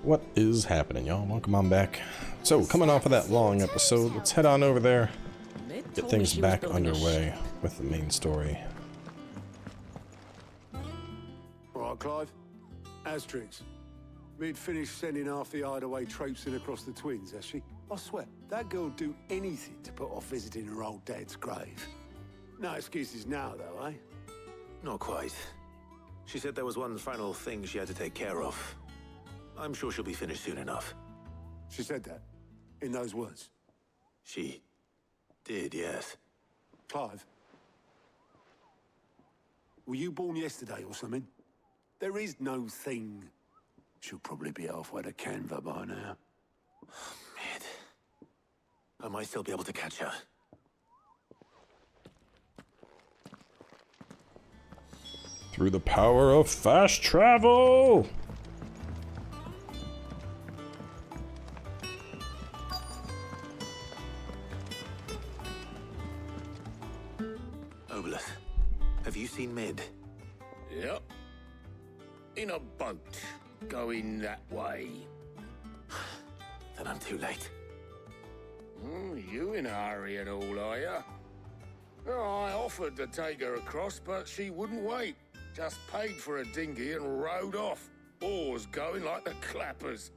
What is happening, y'all? Welcome on back. So, coming off of that long episode, let's head on over there, get things back underway with the main story. Alright, Clive. Asterix. Mid finished sending half the hideaway traipsing across the twins, has she? I swear, that girl'd do anything to put off visiting her old dad's grave. No excuses now, though, eh? Not quite. She said there was one final thing she had to take care of. I'm sure she'll be finished soon enough. She said that? In those words? She did, yes. Clive? Were you born yesterday or something? There is no thing. She'll probably be halfway to Canva by now. Mid. I might still be able to catch her. Through the power of fast travel! Obelith, have you seen Mid? Yep. In a boat, going that way. Then I'm too late. You in a hurry and all, are ya? Oh, I offered to take her across, but she wouldn't wait. Just paid for a dinghy and rowed off. Oars going like the clappers.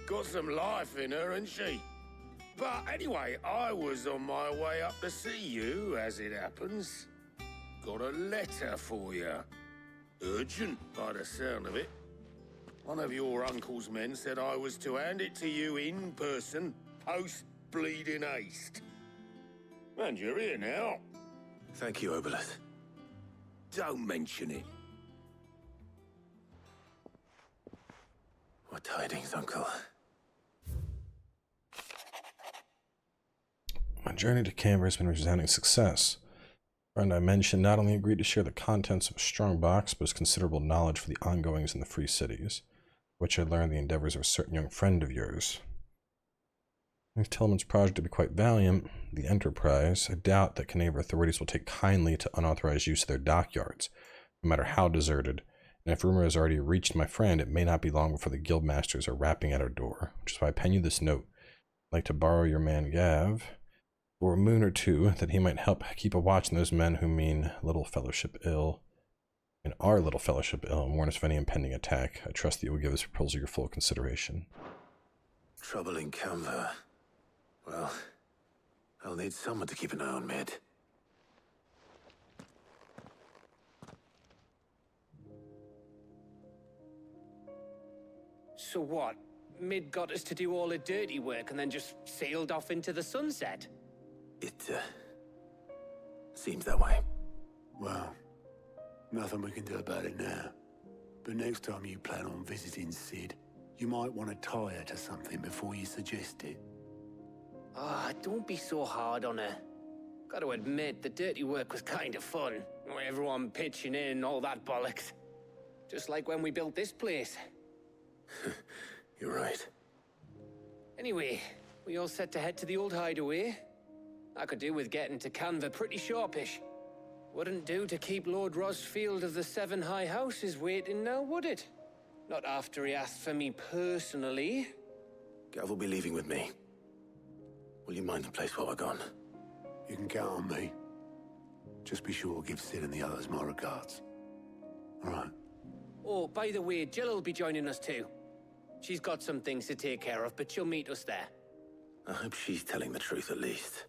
Got some life in her, ain't she? But anyway, I was on my way up to see you, as it happens. Got a letter for you. Urgent, by the sound of it. One of your uncle's men said I was to hand it to you in person, post-bleeding haste. And you're here now. Thank you, Obelith. Don't mention it. What tidings, Uncle? My journey to Canberra has been a resounding success. The friend I mentioned not only agreed to share the contents of a strong box, but has considerable knowledge for the ongoings in the Free Cities, which I learned the endeavors of a certain young friend of yours. If Tillman's project to be quite valiant, the Enterprise, I doubt that Canberra authorities will take kindly to unauthorized use of their dockyards, no matter how deserted, and if rumor has already reached my friend, it may not be long before the guildmasters are rapping at our door, which is why I pen you this note. I'd like to borrow your man Gav for a moon or two, that he might help keep a watch on those men who mean little fellowship ill, and our little fellowship ill, and warn us of any impending attack. I trust that you will give this proposal your full consideration. Trouble in Canva. Well, I'll need someone to keep an eye on Mid. So what? Mid got us to do all the dirty work and then just sailed off into the sunset? It, seems that way. Well, nothing we can do about it now. But next time you plan on visiting Sid, you might want to tie her to something before you suggest it. Ah, don't be so hard on her. Got to admit, the dirty work was kind of fun. Everyone pitching in and all that bollocks. Just like when we built this place. You're right. Anyway, we all set to head to the old hideaway. I could do with getting to Canva pretty sharpish. Wouldn't do to keep Lord Rosfield of the Seven High Houses waiting now, would it? Not after he asked for me personally. Gav will be leaving with me. Will you mind the place while we're gone? You can count on me. Just be sure to give Sid and the others my regards. All right. Oh, by the way, Jill will be joining us too. She's got some things to take care of, but she'll meet us there. I hope she's telling the truth at least.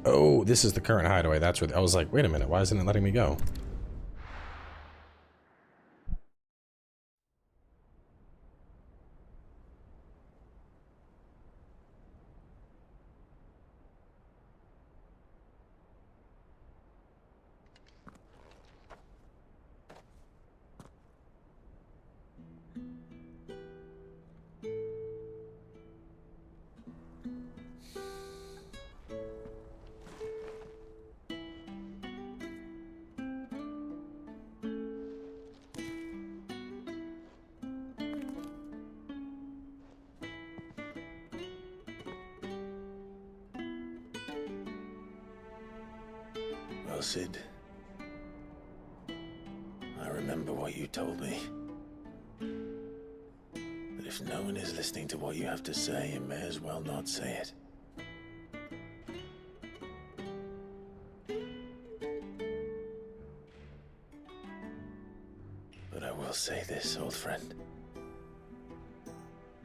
Oh, this is the current hideaway. That's where I was like, wait a minute, why isn't it letting me go? Sid. I remember what you told me. But if no one is listening to what you have to say, you may as well not say it. But I will say this, old friend.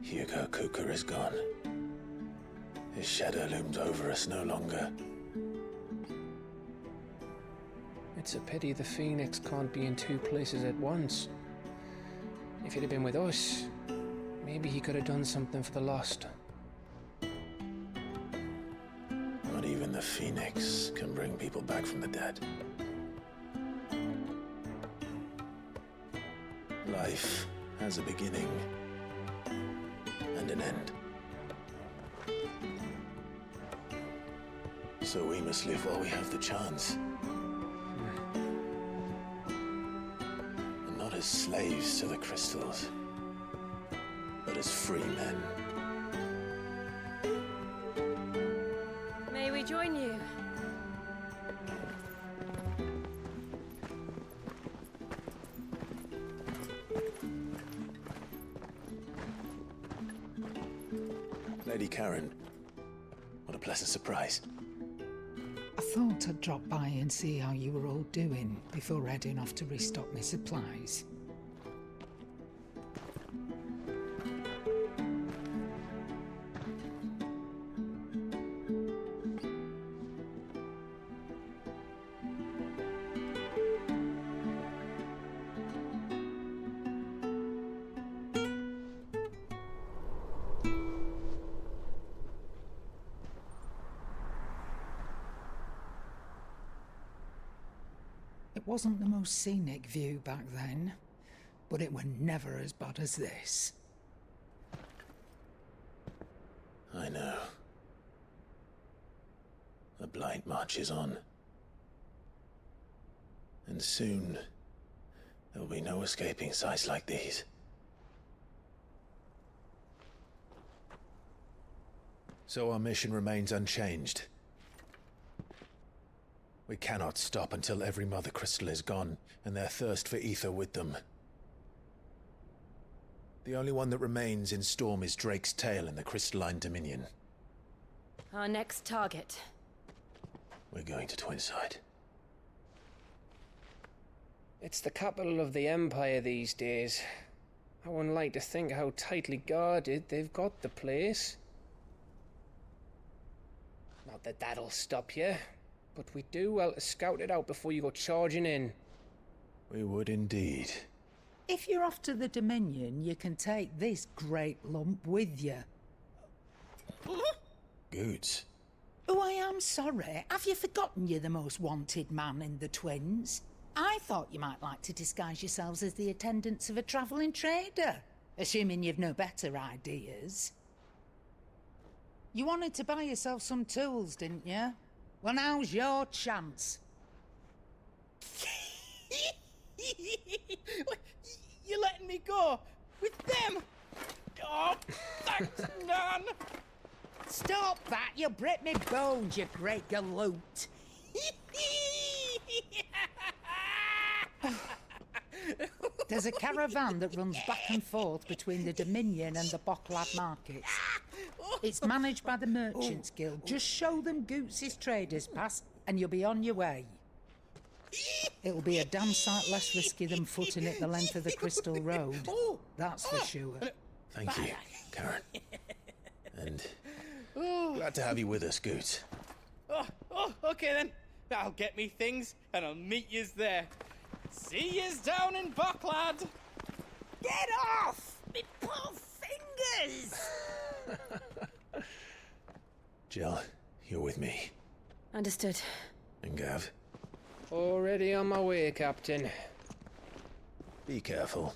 Hugo Kuka is gone. His shadow looms over us no longer. It's a pity the Phoenix can't be in two places at once. If he'd have been with us, maybe he could have done something for the lost. Not even the Phoenix can bring people back from the dead. Life has a beginning and an end. So we must live while we have the chance. And not as slaves to the crystals, but as free men. May we join you? Lady Karen, what a pleasant surprise. I thought I'd drop by and see how you were all doing before heading off to restock my supplies. It wasn't the most scenic view back then, but it were never as bad as this. I know. The Blight marches on. And soon, there will be no escaping sights like these. So our mission remains unchanged. We cannot stop until every Mother Crystal is gone, and their thirst for ether with them. The only one that remains in Storm is Drake's Tail in the Crystalline Dominion. Our next target. We're going to Twinside. It's the capital of the Empire these days. I wouldn't like to think how tightly guarded they've got the place. Not that that'll stop you, but we do well to scout it out before you go charging in. We would indeed. If you're off to the Dominion, you can take this great lump with you. Goods. Oh, I am sorry. Have you forgotten you're the most wanted man in the Twins? I thought you might like to disguise yourselves as the attendants of a travelling trader, assuming you've no better ideas. You wanted to buy yourself some tools, didn't you? Well, now's your chance. You're letting me go? With them? Oh, thanks, Nan! Stop that! You'll break me bones, you great galoot! There's a caravan that runs back and forth between the Dominion and the Boklad markets. It's managed by the Merchants Guild. Just show them Goots' traders pass and you'll be on your way. It'll be a damn sight less risky than footing it the length of the Crystal Road. That's for sure. Thank you, Karen. And glad to have you with us, Goots. Oh, okay then. I'll get me things and I'll meet yous there. See yous down in Boklad. Get off! Me poor fingers! Jill, you're with me. Understood. And Gav, Already on my way, Captain. be careful.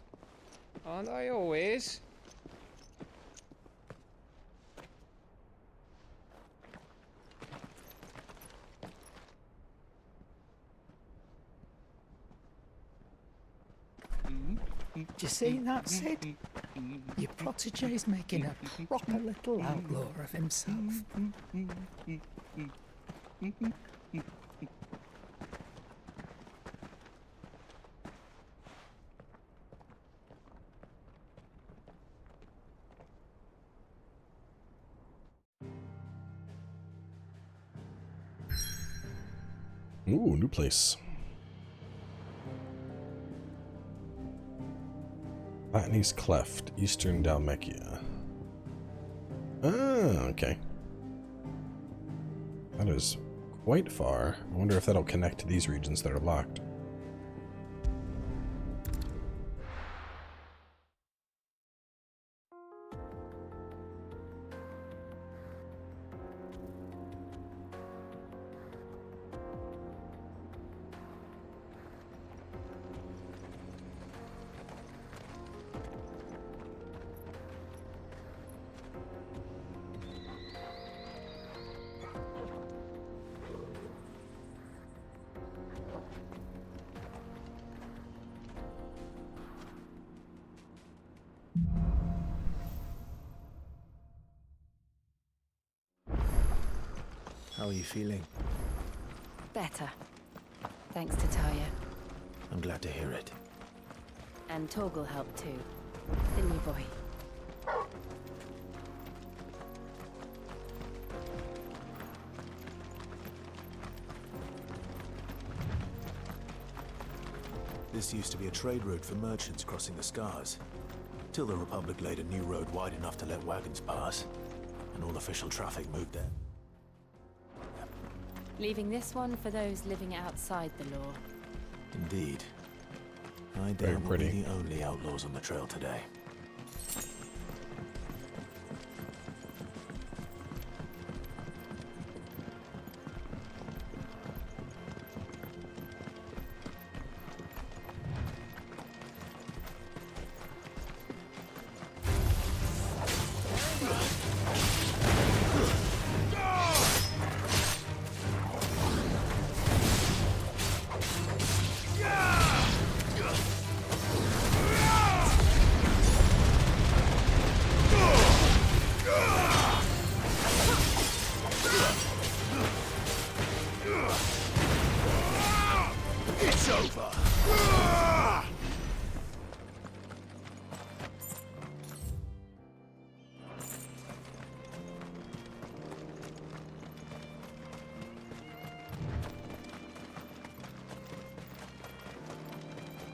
Aren't I always? Do you see that, Sid? Your protege's making a proper little outlaw of himself. Ooh, new place. Latney's Cleft, Eastern Dalmekia. Ah, okay. That is quite far. I wonder if that'll connect to these regions that are locked. How are you feeling? Better. Thanks to Taya. I'm glad to hear it. And Torgal helped too. The new boy. This used to be a trade route for merchants crossing the Scars, till the Republic laid a new road wide enough to let wagons pass, and all official traffic moved there. Leaving this one for those living outside the law. Indeed. I Very doubt we'll pretty. be the only outlaws on the trail today.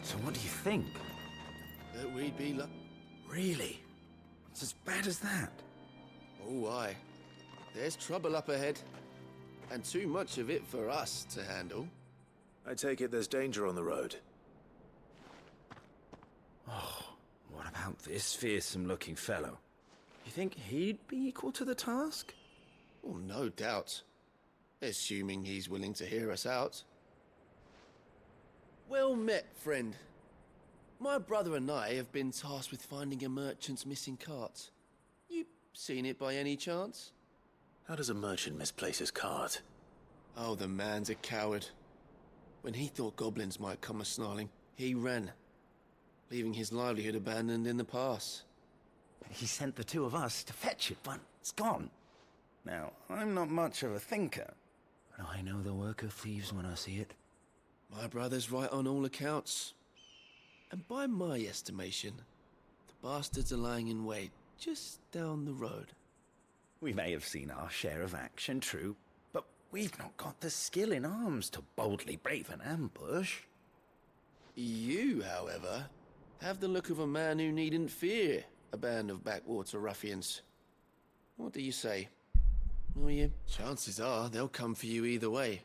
So what do you think? That we'd be Really? It's as bad as that? Oh, aye. There's trouble up ahead. And too much of it for us to handle. I take it there's danger on the road. Oh, what about this fearsome-looking fellow? You think he'd be equal to the task? Oh, no doubt. Assuming he's willing to hear us out. Well met, friend. My brother and I have been tasked with finding a merchant's missing cart. You seen it by any chance? How does a merchant misplace his cart? Oh, the man's a coward. When he thought goblins might come a-snarling, he ran, leaving his livelihood abandoned in the pass. He sent the two of us to fetch it, but it's gone. Now, I'm not much of a thinker, but I know the work of thieves when I see it. My brother's right on all accounts. And by my estimation, the bastards are lying in wait just down the road. We may have seen our share of action, true, but we've not got the skill in arms to boldly brave an ambush. You, however, have the look of a man who needn't fear a band of backwater ruffians. What do you say? Oh, yeah, chances are they'll come for you either way.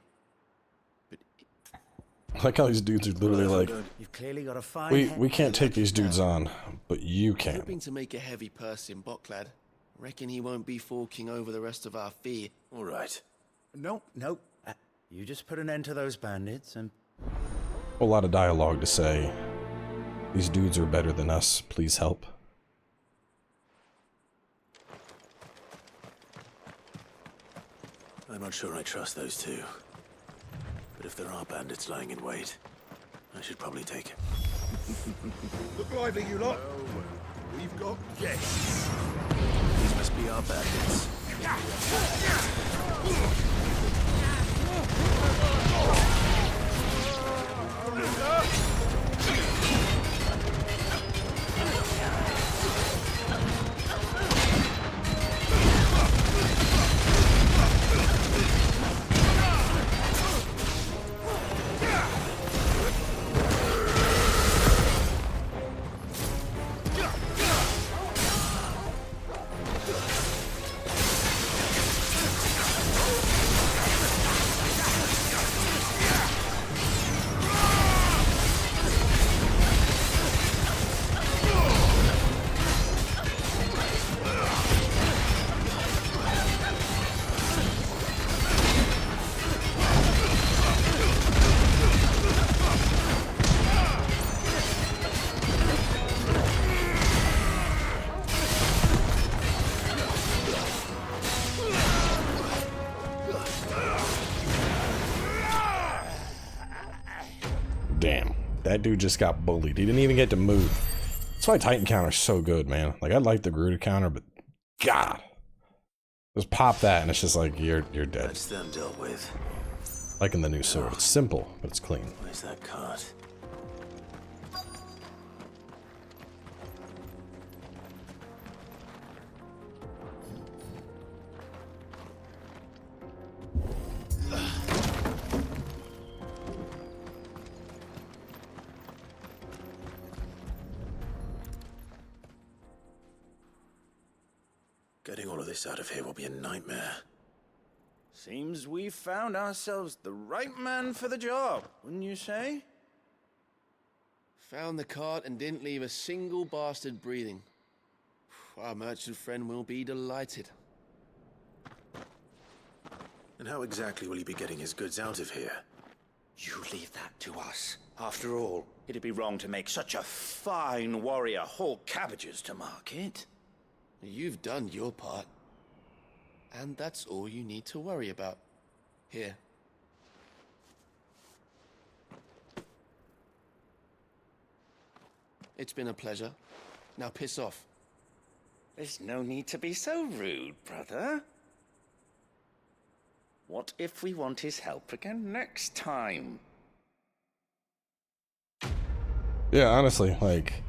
I like how these dudes are literally like, You've clearly got a fine we can't take these dudes on, but you can. Hoping to make a heavy purse in Boklad. Reckon he won't be forking over the rest of our fee. All right. Nope. You just put an end to those bandits and... A lot of dialogue to say, these dudes are better than us, please help. I'm not sure I trust those two. But if there are bandits lying in wait, I should probably take it. Look lively, you lot. We've got guests. These must be our bandits. that dude just got bullied. He didn't even get to move. That's why Titan counter's so good, man. Like, I like the Garuda counter, but God. Just pop that and it's just like, you're dead. That's them dealt with. Like in the new sword. It's simple, but it's clean. Where's that cart? Getting all of this out of here will be a nightmare. Seems we've found ourselves the right man for the job, wouldn't you say? Found the cart and didn't leave a single bastard breathing. Our merchant friend will be delighted. And how exactly will he be getting his goods out of here? You leave that to us. After all, it'd be wrong to make such a fine warrior haul cabbages to market. You've done your part. And that's all you need to worry about. Here. It's been a pleasure. Now piss off. There's no need to be so rude, brother. What if we want his help again next time? Yeah, honestly, like,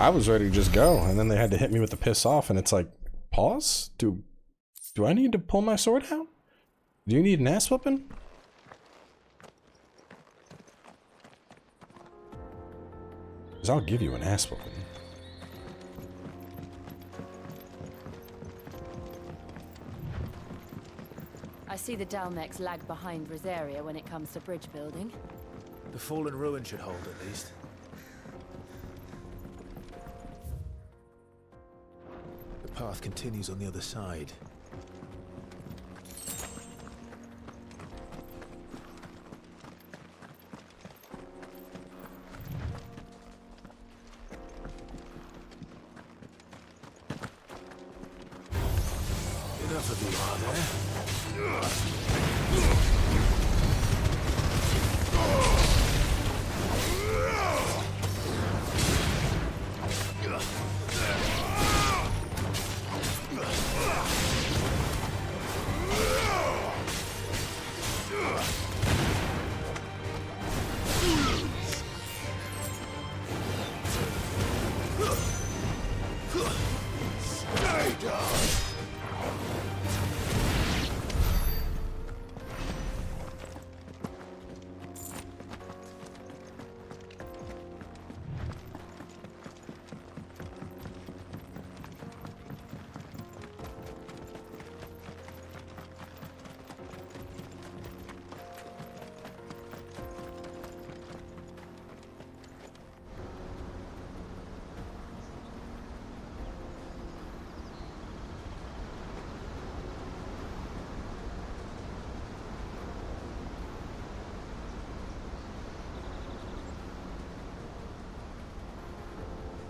I was ready to just go, and then they had to hit me with the piss off, and it's like, pause? Do I need to pull my sword out? Do you need an ass whooping? Because I'll give you an ass whooping. I see the Dalmex lag behind Rosaria when it comes to bridge building. The fallen ruin should hold at least. The path continues on the other side. Enough of you, are there?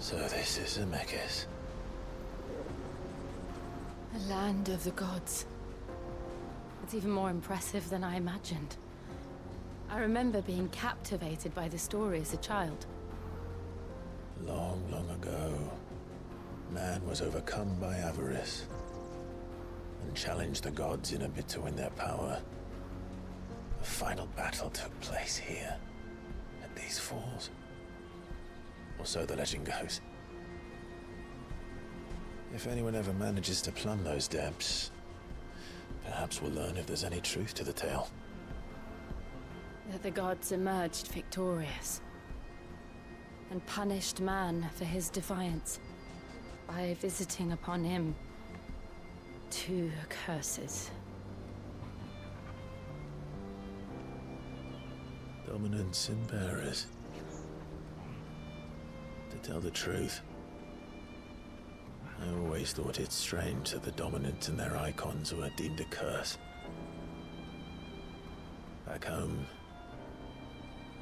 So this is Zemeckis. The land of the gods. It's even more impressive than I imagined. I remember being captivated by the story as a child. Long, long ago, man was overcome by avarice and challenged the gods in a bid to win their power. The final battle took place here, at these falls. Or so the legend goes. If anyone ever manages to plumb those depths, perhaps we'll learn if there's any truth to the tale. That the gods emerged victorious and punished man for his defiance by visiting upon him 2 curses. Dominance and bearers. To tell the truth, I always thought it strange that the dominant and their Eikons were deemed a curse. Back home,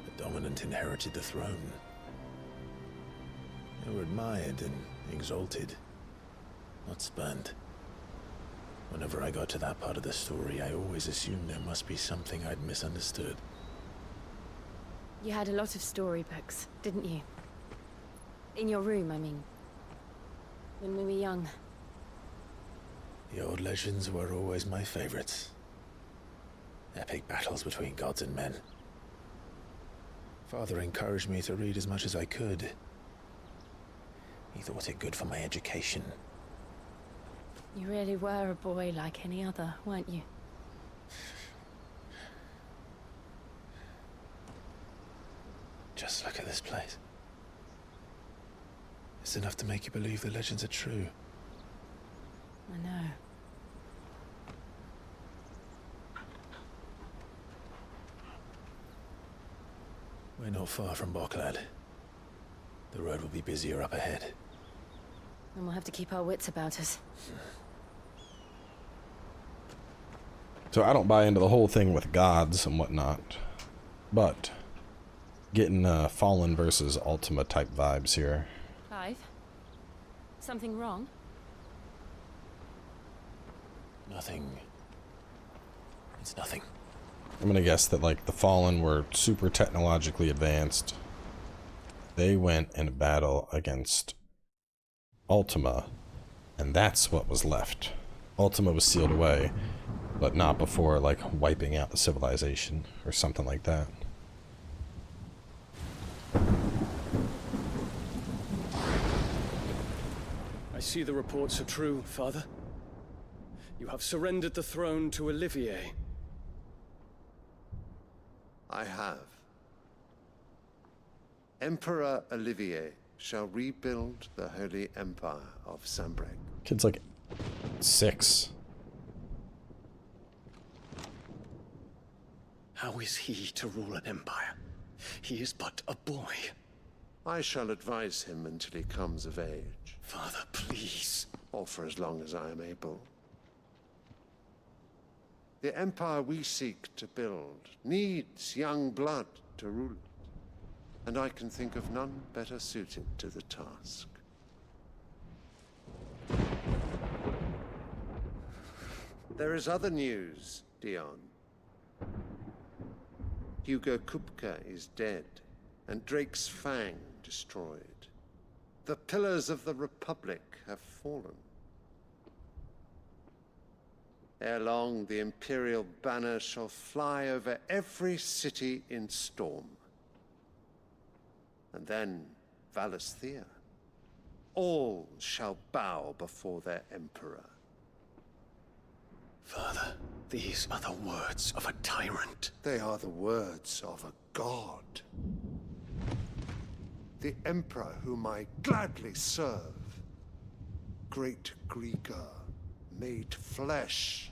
the dominant inherited the throne. They were admired and exalted, not spurned. Whenever I got to that part of the story, I always assumed there must be something I'd misunderstood. You had a lot of storybooks, didn't you? In your room, I mean. When we were young. The old legends were always my favorites. Epic battles between gods and men. Father encouraged me to read as much as I could. He thought it good for my education. You really were a boy like any other, weren't you? Just look at this place. It's enough to make you believe the legends are true. I know. We're not far from Boklad. The road will be busier up ahead. And we'll have to keep our wits about us. So I don't buy into the whole thing with gods and whatnot, but getting Fallen versus Ultima type vibes here. Clive? Something wrong? Nothing. It's nothing. I'm gonna guess that like the Fallen were super technologically advanced. They went in a battle against Ultima, and that's what was left. Ultima was sealed away, but not before like wiping out the civilization or something like that. I see the reports are true, Father. You have surrendered the throne to Olivier. I have. Emperor Olivier shall rebuild the Holy Empire of Sanbreque. Kid's like 6. How is he to rule an empire? He is but a boy. I shall advise him until he comes of age. Father, please. Or for as long as I am able. The empire we seek to build needs young blood to rule it. And I can think of none better suited to the task. There is other news, Dion. Hugo Kupka is dead, and Drake's Fang destroyed. The pillars of the Republic have fallen. Ere long, the Imperial banner shall fly over every city in Storm. And then Valisthea. All shall bow before their Emperor. Father, these are the words of a tyrant. They are the words of a god. The Emperor whom I gladly serve. Great Grieger, made flesh.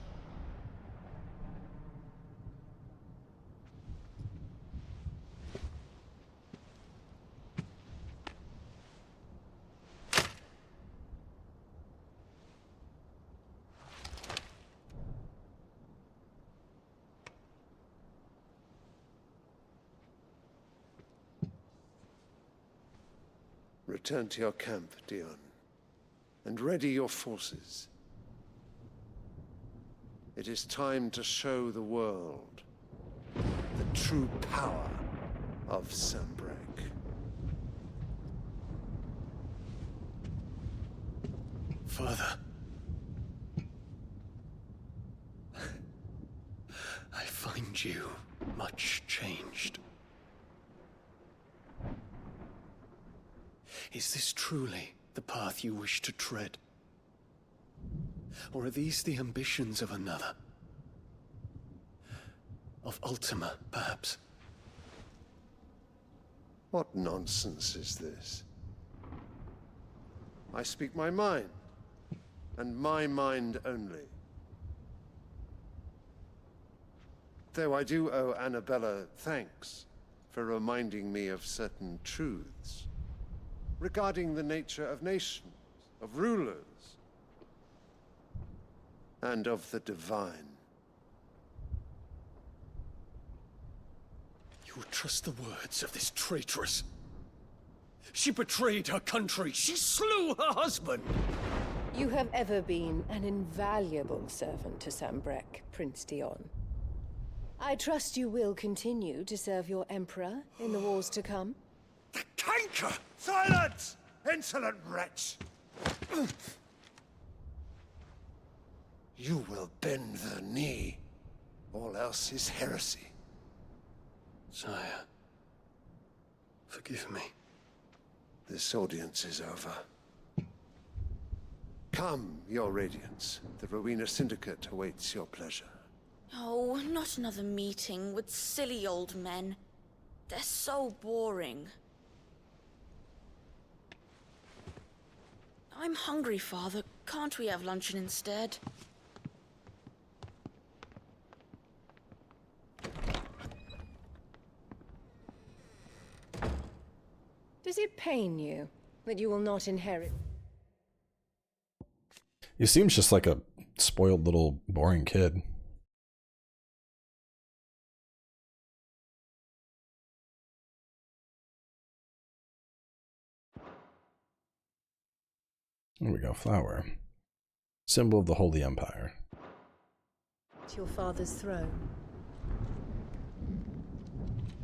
Return to your camp, Dion, and ready your forces. It is time to show the world the true power of Sanbreque. Father. I find you much changed. Is this truly the path you wish to tread? Or are these the ambitions of another? Of Ultima, perhaps? What nonsense is this? I speak my mind, and my mind only. Though I do owe Annabella thanks for reminding me of certain truths regarding the nature of nations, of rulers, and of the divine. You would trust the words of this traitress? She betrayed her country. She slew her husband. You have ever been an invaluable servant to Sanbreque, Prince Dion. I trust you will continue to serve your Emperor in the wars to come. The canker! Silence! Insolent wretch! You will bend the knee. All else is heresy. Sire, forgive me. This audience is over. Come, your Radiance. The Rowena Syndicate awaits your pleasure. Oh, not another meeting with silly old men. They're so boring. I'm hungry, Father. Can't we have luncheon instead? Does it pain you that you will not inherit? He seems just like a spoiled little boring kid. There we go, flower. Symbol of the Holy Empire. To your father's throne.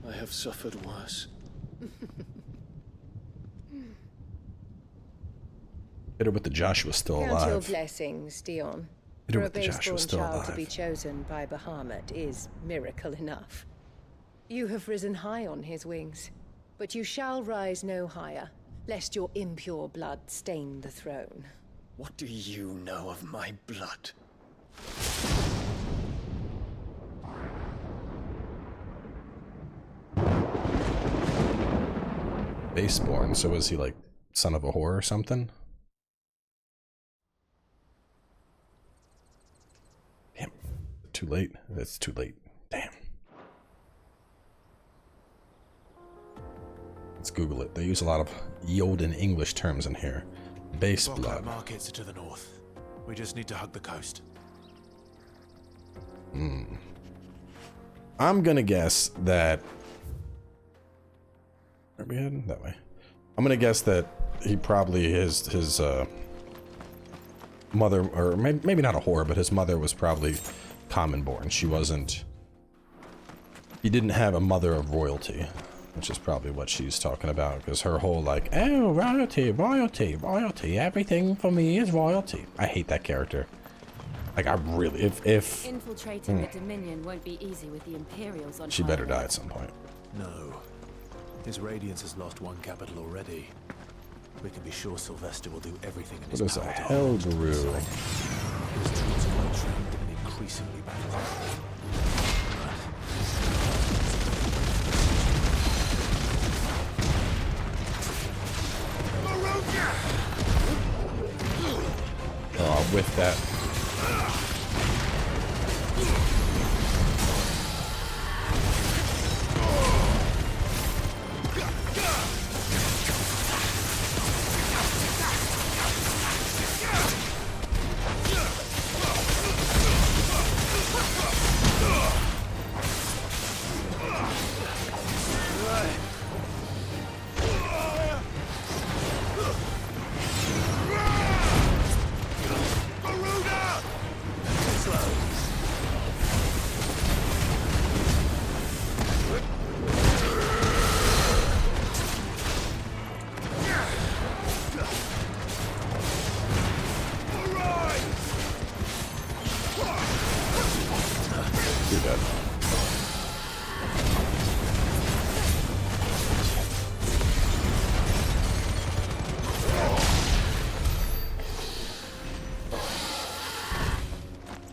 I have suffered worse. Hit her with the Joshua still Count your alive. blessings, Dion. Hit her For a with the Joshua base-born still child to be alive. chosen by Bahamut is miracle enough. You have risen high on his wings, but you shall rise no higher, lest your impure blood stain the throne. What do you know of my blood? Baseborn, so is he like son of a whore or something? Damn. Too late? It's too late. Damn. Let's Google it. They use a lot of Yoden English terms in here. Base blood. Markets are to the north. We just need to hug the coast. I'm gonna guess that. Are we heading that way? I'm gonna guess that he probably his mother, or maybe not a whore, but his mother was probably common born. She wasn't. He didn't have a mother of royalty, which is probably what she's talking about, because her whole like, oh, royalty, royalty, royalty, everything for me is royalty. I hate that character. Like, I really, if Infiltrating the Dominion won't be easy with the Imperials on she high better alert. die at some point. No. His Radiance has lost one capital already. We can be sure Sylvester will do everything in his What is a power to hell guru? His troops are well trained and increasingly battle-hardened. Oh, with that.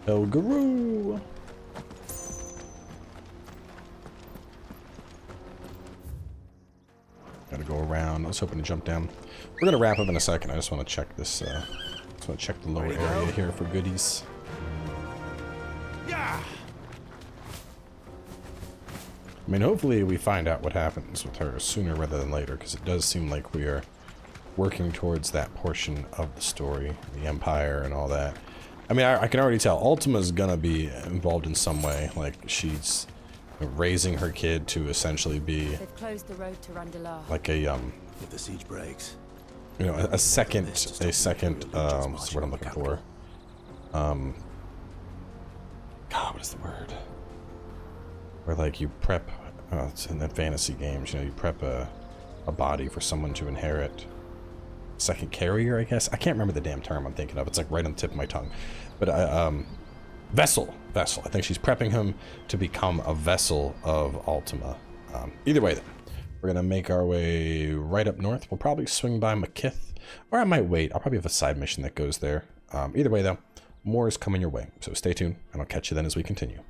El Guru. Gotta go around. I was hoping to jump down. We're gonna wrap up in a second. I just want to check this. Just want to check the lower area here for goodies. Yeah. I mean, hopefully we find out what happens with her sooner rather than later, because it does seem like we are working towards that portion of the story, the Empire and all that. I mean, I can already tell Ultima's gonna be involved in some way. Like, she's raising her kid to essentially be They've closed the road to Randalar. like a If the siege breaks, you know, a second what's the word I'm looking for? God, what is the word? where like you prep, it's in the fantasy games, you know, you prep a body for someone to inherit. Second carrier, I guess. I can't remember the damn term I'm thinking of. It's like right on the tip of my tongue. But vessel. I think she's prepping him to become a vessel of Ultima. Either way, then, we're gonna make our way right up north. We'll probably swing by Makith, or I might wait. I'll probably have a side mission that goes there. Either way, though, more is coming your way. So stay tuned, and I'll catch you then as we continue.